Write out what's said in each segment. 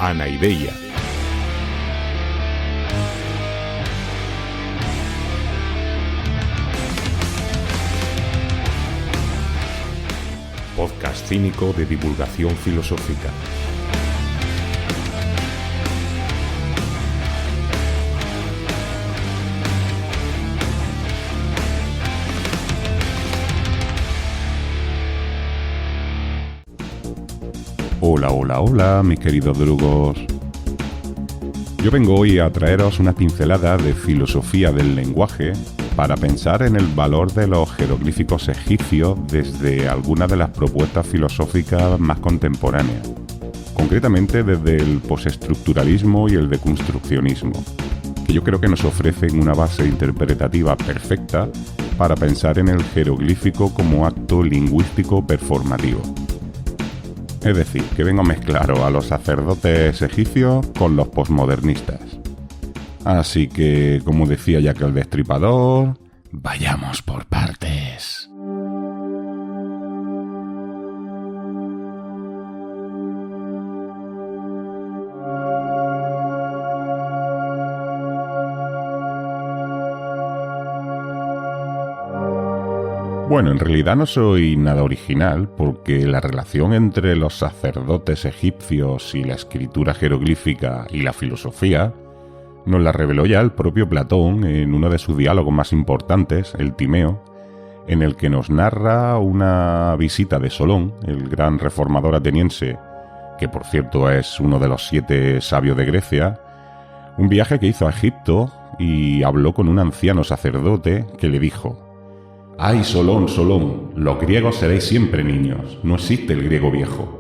Anaideia. Podcast cínico de divulgación filosófica. Hola, mis queridos drugos. Yo vengo hoy a traeros una pincelada de filosofía del lenguaje para pensar en el valor de los jeroglíficos egipcios desde algunas de las propuestas filosóficas más contemporáneas, concretamente desde el postestructuralismo y el deconstruccionismo, que yo creo que nos ofrecen una base interpretativa perfecta para pensar en el jeroglífico como acto lingüístico performativo. Es decir, que vengo a mezclar a los sacerdotes egipcios con los posmodernistas. Así que, como decía Jack el Destripador, vayamos por partes. Bueno, en realidad no soy nada original, porque la relación entre los sacerdotes egipcios y la escritura jeroglífica y la filosofía nos la reveló ya el propio Platón en uno de sus diálogos más importantes, el Timeo, en el que nos narra una visita de Solón, el gran reformador ateniense, que por cierto es uno de los 7 sabios de Grecia, un viaje que hizo a Egipto y habló con un anciano sacerdote que le dijo: «¡Ay, Solón, Solón! Los griegos seréis siempre niños, no existe el griego viejo».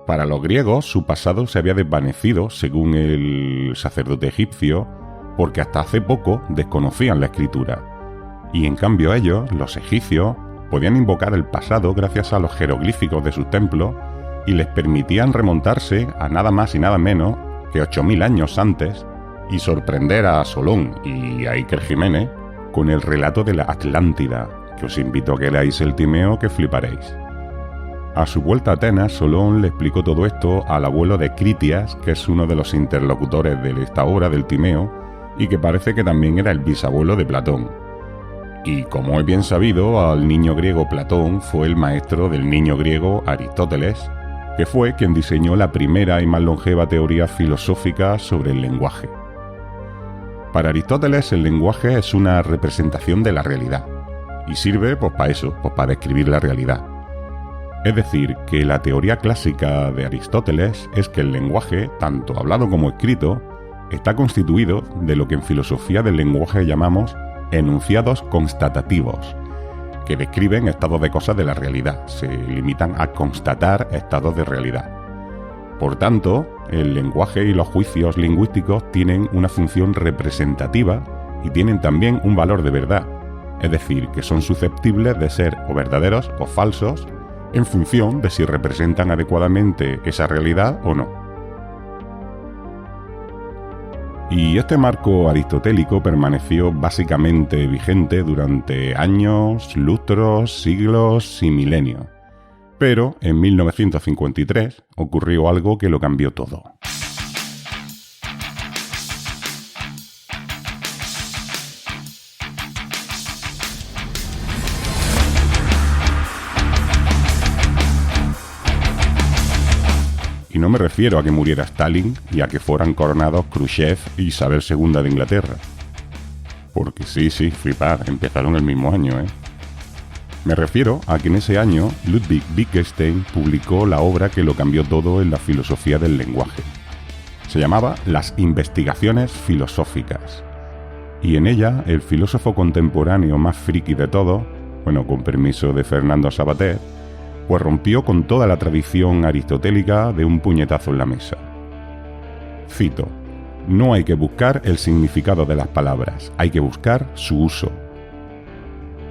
Para los griegos, su pasado se había desvanecido, según el sacerdote egipcio, porque hasta hace poco desconocían la escritura. Y en cambio ellos, los egipcios, podían invocar el pasado gracias a los jeroglíficos de sus templos y les permitían remontarse a nada más y nada menos que 8000 años antes y sorprender a Solón y a Iker Jiménez con el relato de la Atlántida, que os invito a que leáis el Timeo, que fliparéis. A su vuelta a Atenas, Solón le explicó todo esto al abuelo de Critias, que es uno de los interlocutores de esta obra del Timeo, y que parece que también era el bisabuelo de Platón. Y como es bien sabido, al niño griego Platón fue el maestro del niño griego Aristóteles, que fue quien diseñó la primera y más longeva teoría filosófica sobre el lenguaje. Para Aristóteles, el lenguaje es una representación de la realidad, y sirve para eso, para describir la realidad. Es decir, que la teoría clásica de Aristóteles es que el lenguaje, tanto hablado como escrito, está constituido de lo que en filosofía del lenguaje llamamos enunciados constatativos, que describen estados de cosas de la realidad, se limitan a constatar estados de realidad. Por tanto, el lenguaje y los juicios lingüísticos tienen una función representativa y tienen también un valor de verdad, es decir, que son susceptibles de ser o verdaderos o falsos en función de si representan adecuadamente esa realidad o no. Y este marco aristotélico permaneció básicamente vigente durante años, lustros, siglos y milenios. Pero en 1953 ocurrió algo que lo cambió todo. Y no me refiero a que muriera Stalin y a que fueran coronados Khrushchev y Isabel II de Inglaterra. Porque sí, flipar, empezaron el mismo año, ¿eh? Me refiero a que en ese año Ludwig Wittgenstein publicó la obra que lo cambió todo en la filosofía del lenguaje. Se llamaba Las Investigaciones Filosóficas. Y en ella, el filósofo contemporáneo más friki de todos, bueno, con permiso de Fernando Savater, pues rompió con toda la tradición aristotélica de un puñetazo en la mesa. Cito: «No hay que buscar el significado de las palabras, hay que buscar su uso».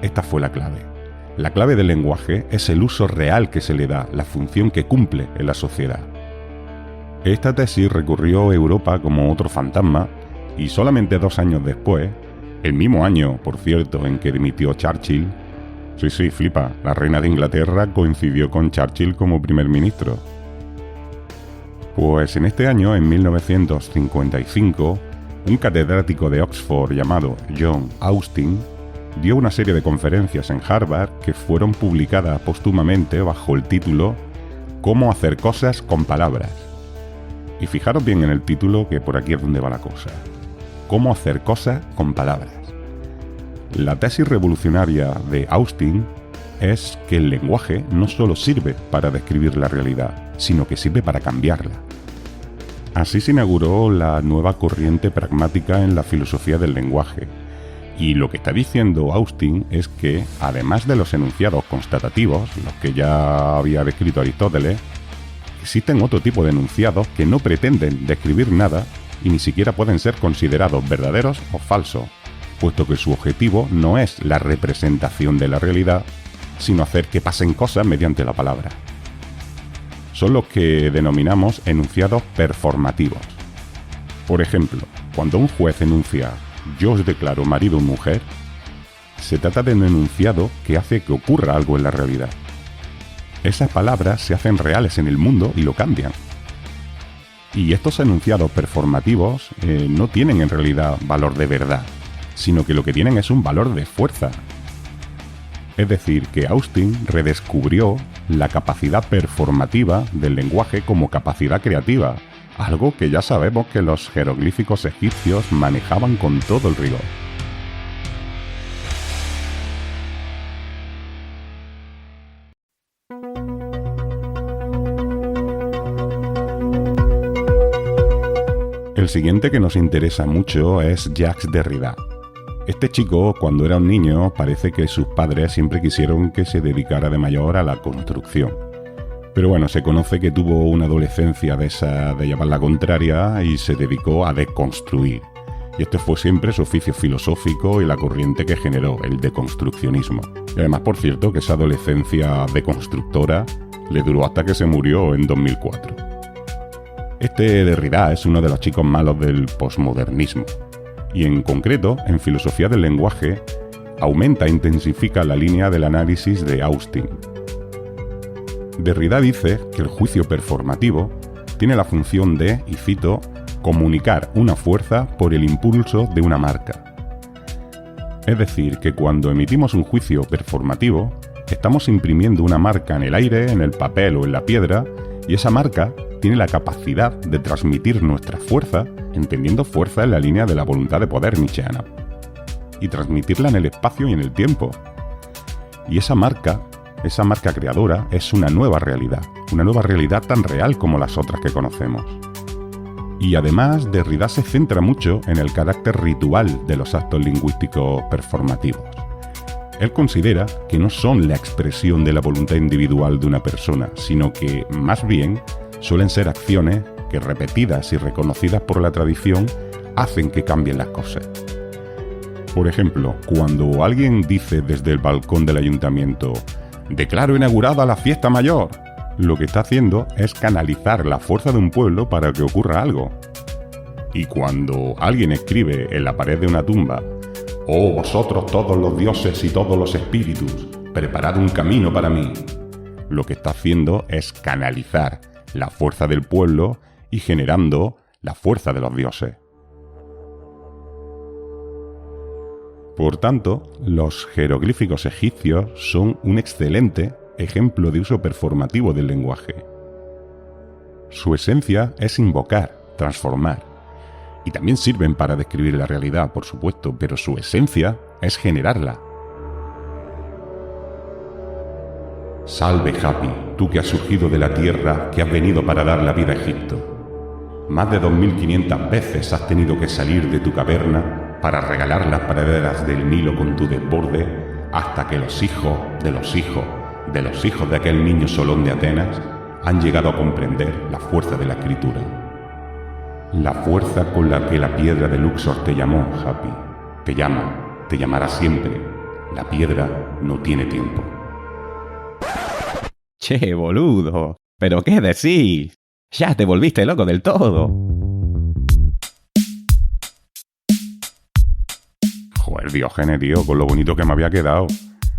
Esta fue la clave. La clave del lenguaje es el uso real que se le da, la función que cumple en la sociedad. Esta tesis recorrió Europa como otro fantasma y solamente 2 años después, el mismo año, por cierto, en que dimitió Churchill, sí, flipa, la reina de Inglaterra coincidió con Churchill como primer ministro, Pues en este año, en 1955, un catedrático de Oxford llamado John Austin dio una serie de conferencias en Harvard que fueron publicadas póstumamente bajo el título «Cómo hacer cosas con palabras». Y fijaros bien en el título, que por aquí es donde va la cosa. «Cómo hacer cosas con palabras». La tesis revolucionaria de Austin es que el lenguaje no solo sirve para describir la realidad, sino que sirve para cambiarla. Así se inauguró la nueva corriente pragmática en la filosofía del lenguaje. Y lo que está diciendo Austin es que, además de los enunciados constatativos, los que ya había descrito Aristóteles, existen otro tipo de enunciados que no pretenden describir nada y ni siquiera pueden ser considerados verdaderos o falsos, puesto que su objetivo no es la representación de la realidad, sino hacer que pasen cosas mediante la palabra. Son los que denominamos enunciados performativos. Por ejemplo, cuando un juez enuncia «yo os declaro marido o mujer», se trata de un enunciado que hace que ocurra algo en la realidad. Esas palabras se hacen reales en el mundo y lo cambian. Y estos enunciados performativos no tienen en realidad valor de verdad, sino que lo que tienen es un valor de fuerza. Es decir, que Austin redescubrió la capacidad performativa del lenguaje como capacidad creativa, algo que ya sabemos que los jeroglíficos egipcios manejaban con todo el rigor. El siguiente que nos interesa mucho es Jacques Derrida. Este chico, cuando era un niño, parece que sus padres siempre quisieron que se dedicara de mayor a la construcción. Pero bueno, se conoce que tuvo una adolescencia de esa de llevar la contraria y se dedicó a deconstruir. Y este fue siempre su oficio filosófico y la corriente que generó, el deconstruccionismo. Y además, por cierto, que esa adolescencia deconstructora le duró hasta que se murió en 2004. Este Derrida es uno de los chicos malos del posmodernismo. Y en concreto, en filosofía del lenguaje, aumenta e intensifica la línea del análisis de Austin. Derrida dice que el juicio performativo tiene la función de, y cito, comunicar una fuerza por el impulso de una marca. Es decir, que cuando emitimos un juicio performativo, estamos imprimiendo una marca en el aire, en el papel o en la piedra, y esa marca tiene la capacidad de transmitir nuestra fuerza, entendiendo fuerza en la línea de la voluntad de poder nietzscheana, y transmitirla en el espacio y en el tiempo. Y esa marca creadora es una nueva realidad tan real como las otras que conocemos. Y además, Derrida se centra mucho en el carácter ritual de los actos lingüísticos performativos. Él considera que no son la expresión de la voluntad individual de una persona, sino que, más bien, suelen ser acciones que, repetidas y reconocidas por la tradición, hacen que cambien las cosas. Por ejemplo, cuando alguien dice desde el balcón del ayuntamiento «Declaro inaugurada la fiesta mayor», lo que está haciendo es canalizar la fuerza de un pueblo para que ocurra algo. Y cuando alguien escribe en la pared de una tumba «Oh vosotros todos los dioses y todos los espíritus, preparad un camino para mí», lo que está haciendo es canalizar la fuerza del pueblo y generando la fuerza de los dioses. Por tanto, los jeroglíficos egipcios son un excelente ejemplo de uso performativo del lenguaje. Su esencia es invocar, transformar, y también sirven para describir la realidad, por supuesto, pero su esencia es generarla. Salve, Hapi, tú que has surgido de la tierra, que has venido para dar la vida a Egipto. Más de 2500 veces has tenido que salir de tu caverna para regalar las praderas del Nilo con tu desborde, hasta que los hijos de los hijos de los hijos de aquel niño Solón de Atenas han llegado a comprender la fuerza de la escritura. La fuerza con la que la piedra de Luxor te llamó, Hapi. Te llama, te llamará siempre. La piedra no tiene tiempo. Che, boludo, ¿pero qué decís? Ya te volviste loco del todo. Joder, Diógenes, tío, con lo bonito que me había quedado.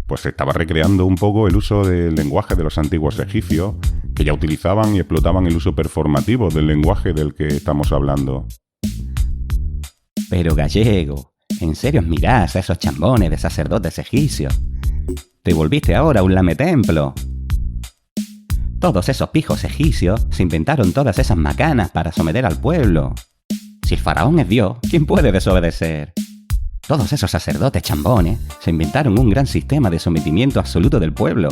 Pues estaba recreando un poco el uso del lenguaje de los antiguos egipcios, que ya utilizaban y explotaban el uso performativo del lenguaje del que estamos hablando. Pero Gallego, ¿en serio admirás a esos chambones de sacerdotes egipcios? ¿Te volviste ahora un lametemplo? Todos esos pijos egipcios se inventaron todas esas macanas para someter al pueblo. Si el faraón es Dios, ¿quién puede desobedecer? Todos esos sacerdotes chambones se inventaron un gran sistema de sometimiento absoluto del pueblo.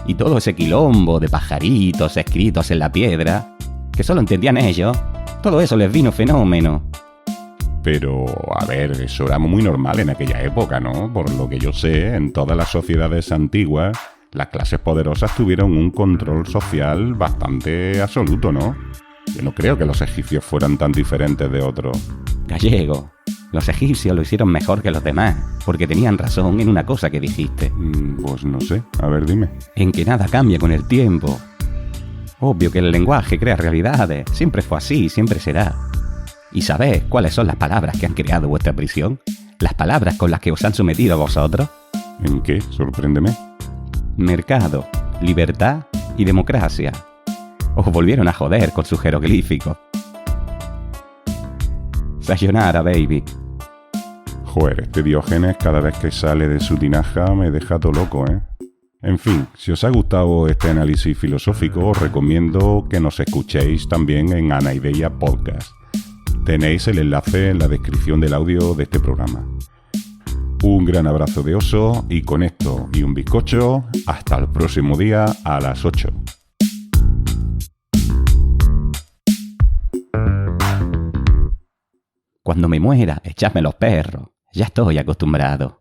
Y todo ese quilombo de pajaritos escritos en la piedra, que solo entendían ellos, todo eso les vino fenómeno. Pero, a ver, eso era muy normal en aquella época, ¿no? Por lo que yo sé, en todas las sociedades antiguas, las clases poderosas tuvieron un control social bastante absoluto, ¿no? Yo no creo que los egipcios fueran tan diferentes de otros. Gallego, los egipcios lo hicieron mejor que los demás, porque tenían razón en una cosa que dijiste. Pues no sé, a ver, dime. En que nada cambia con el tiempo. Obvio que el lenguaje crea realidades, siempre fue así, siempre será. ¿Y sabéis cuáles son las palabras que han creado vuestra prisión? ¿Las palabras con las que os han sometido a vosotros? ¿En qué? Sorpréndeme. Mercado, libertad y democracia. Os volvieron a joder con sus jeroglíficos. Sayonara, baby. Joder, este Diógenes cada vez que sale de su tinaja me deja todo loco, ¿eh? En fin, si os ha gustado este análisis filosófico, os recomiendo que nos escuchéis también en Anaideia Podcast. Tenéis el enlace en la descripción del audio de este programa. Un gran abrazo de oso y con esto y un bizcocho, hasta el próximo día a las 8. Cuando me muera, echadme los perros. Ya estoy acostumbrado.